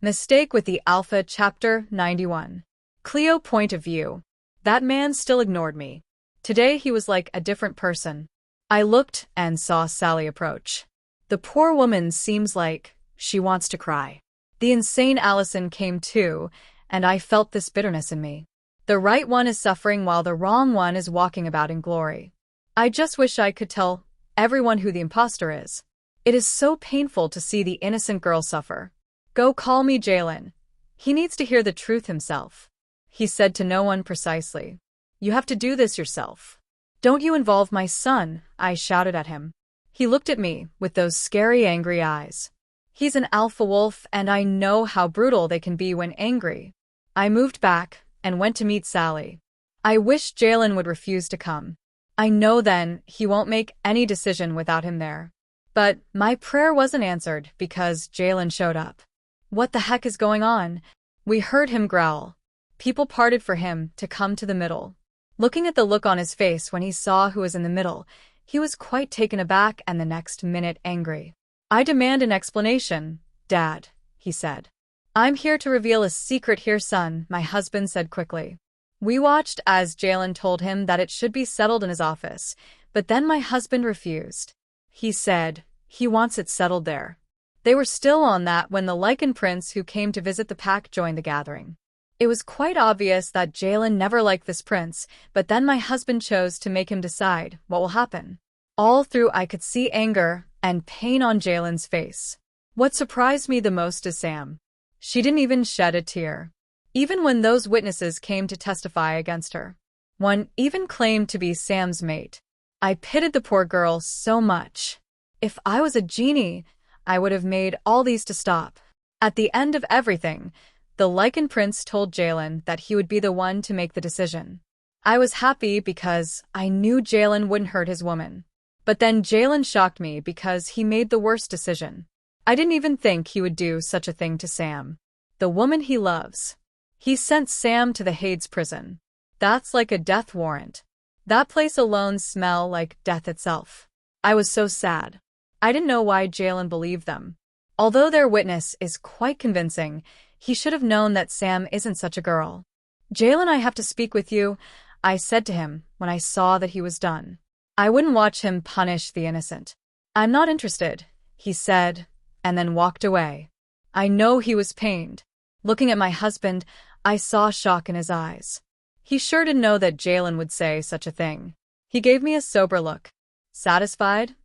Mistake with the Alpha Chapter 91. Cleo point of view. That man still ignored me. Today he was like a different person. I looked and saw Sally approach. The poor woman seems like she wants to cry. The insane Allison came too, and I felt this bitterness in me. The right one is suffering while the wrong one is walking about in glory. I just wish I could tell everyone who the imposter is. It is so painful to see the innocent girl suffer. Go call me Jalen. He needs to hear the truth himself. He said to no one precisely. You have to do this yourself. Don't you involve my son, I shouted at him. He looked at me with those scary angry eyes. He's an alpha wolf and I know how brutal they can be when angry. I moved back and went to meet Sally. I wish Jalen would refuse to come. I know then he won't make any decision without him there. But my prayer wasn't answered because Jalen showed up. What the heck is going on? We heard him growl. People parted for him to come to the middle. Looking at the look on his face when he saw who was in the middle, he was quite taken aback and the next minute angry. I demand an explanation, Dad, he said. I'm here to reveal a secret here, son, my husband said quickly. We watched as Jalen told him that it should be settled in his office, but then my husband refused. He said he wants it settled there. They were still on that when the Lycan prince who came to visit the pack joined the gathering. It was quite obvious that Jalen never liked this prince, but then my husband chose to make him decide what will happen. All through I could see anger and pain on Jalen's face. What surprised me the most is Sam. She didn't even shed a tear. Even when those witnesses came to testify against her. One even claimed to be Sam's mate. I pitied the poor girl so much. If I was a genie, I would have made all these to stop. At the end of everything, the Lycan prince told Jalen that he would be the one to make the decision. I was happy because I knew Jalen wouldn't hurt his woman. But then Jalen shocked me because he made the worst decision. I didn't even think he would do such a thing to Sam. The woman he loves. He sent Sam to the Hades prison. That's like a death warrant. That place alone smelled like death itself. I was so sad. I didn't know why Jalen believed them. Although their witness is quite convincing, he should have known that Sam isn't such a girl. Jalen, I have to speak with you, I said to him when I saw that he was done. I wouldn't watch him punish the innocent. I'm not interested, he said, and then walked away. I know he was pained. Looking at my husband, I saw shock in his eyes. He sure didn't know that Jalen would say such a thing. He gave me a sober look. Satisfied?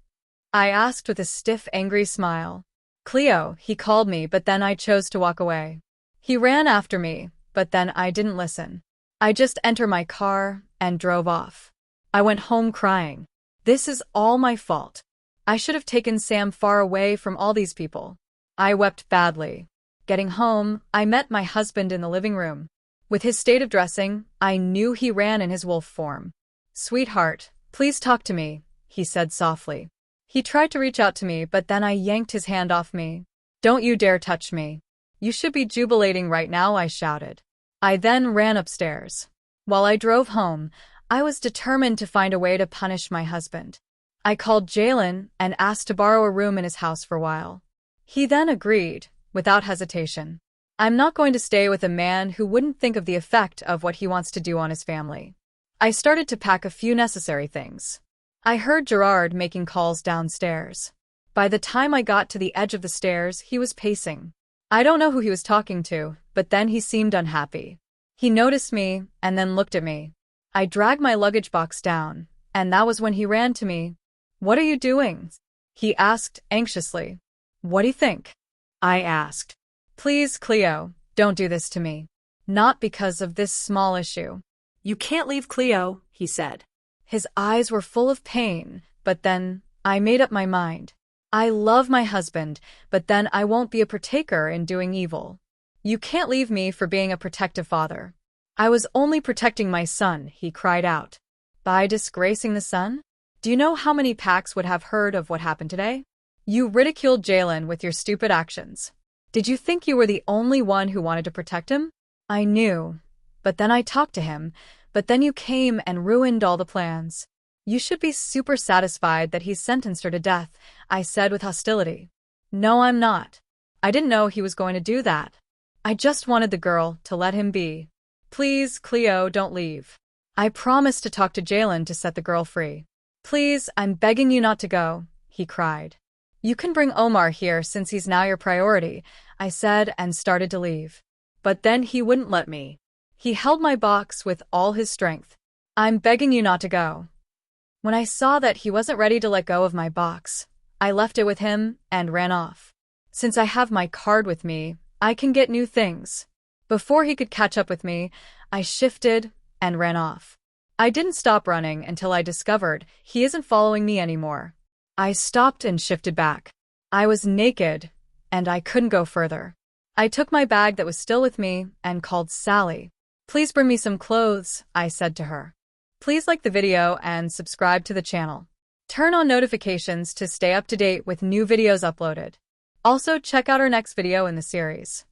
I asked with a stiff, angry smile. Cleo, he called me, but then I chose to walk away. He ran after me, but then I didn't listen. I just entered my car and drove off. I went home crying. This is all my fault. I should have taken Sam far away from all these people. I wept badly. Getting home, I met my husband in the living room. With his state of dressing, I knew he ran in his wolf form. Sweetheart, please talk to me, he said softly. He tried to reach out to me, but then I yanked his hand off me. Don't you dare touch me. You should be jubilating right now, I shouted. I then ran upstairs. While I drove home, I was determined to find a way to punish my husband. I called Jalen and asked to borrow a room in his house for a while. He then agreed, without hesitation. I'm not going to stay with a man who wouldn't think of the effect of what he wants to do on his family. I started to pack a few necessary things. I heard Gerard making calls downstairs. By the time I got to the edge of the stairs, he was pacing. I don't know who he was talking to, but then he seemed unhappy. He noticed me and then looked at me. I dragged my luggage box down, and that was when he ran to me. What are you doing? He asked anxiously. What do you think? I asked. Please, Cleo, don't do this to me. Not because of this small issue. You can't leave Cleo, he said. His eyes were full of pain, but then I made up my mind. I love my husband, but then I won't be a partaker in doing evil. You can't leave me for being a protective father. I was only protecting my son, he cried out. By disgracing the son? Do you know how many packs would have heard of what happened today? You ridiculed Jalen with your stupid actions. Did you think you were the only one who wanted to protect him? I knew. But then I talked to him, but then you came and ruined all the plans. You should be super satisfied that he sentenced her to death, I said with hostility. No, I'm not. I didn't know he was going to do that. I just wanted the girl to let him be. Please, Cleo, don't leave. I promised to talk to Jalen to set the girl free. Please, I'm begging you not to go, he cried. You can bring Omar here since he's now your priority, I said and started to leave. But then he wouldn't let me. He held my box with all his strength. I'm begging you not to go. When I saw that he wasn't ready to let go of my box, I left it with him and ran off. Since I have my card with me, I can get new things. Before he could catch up with me, I shifted and ran off. I didn't stop running until I discovered he isn't following me anymore. I stopped and shifted back. I was naked, and I couldn't go further. I took my bag that was still with me and called Sally. Please bring me some clothes, I said to her. Please like the video and subscribe to the channel. Turn on notifications to stay up to date with new videos uploaded. Also, check out our next video in the series.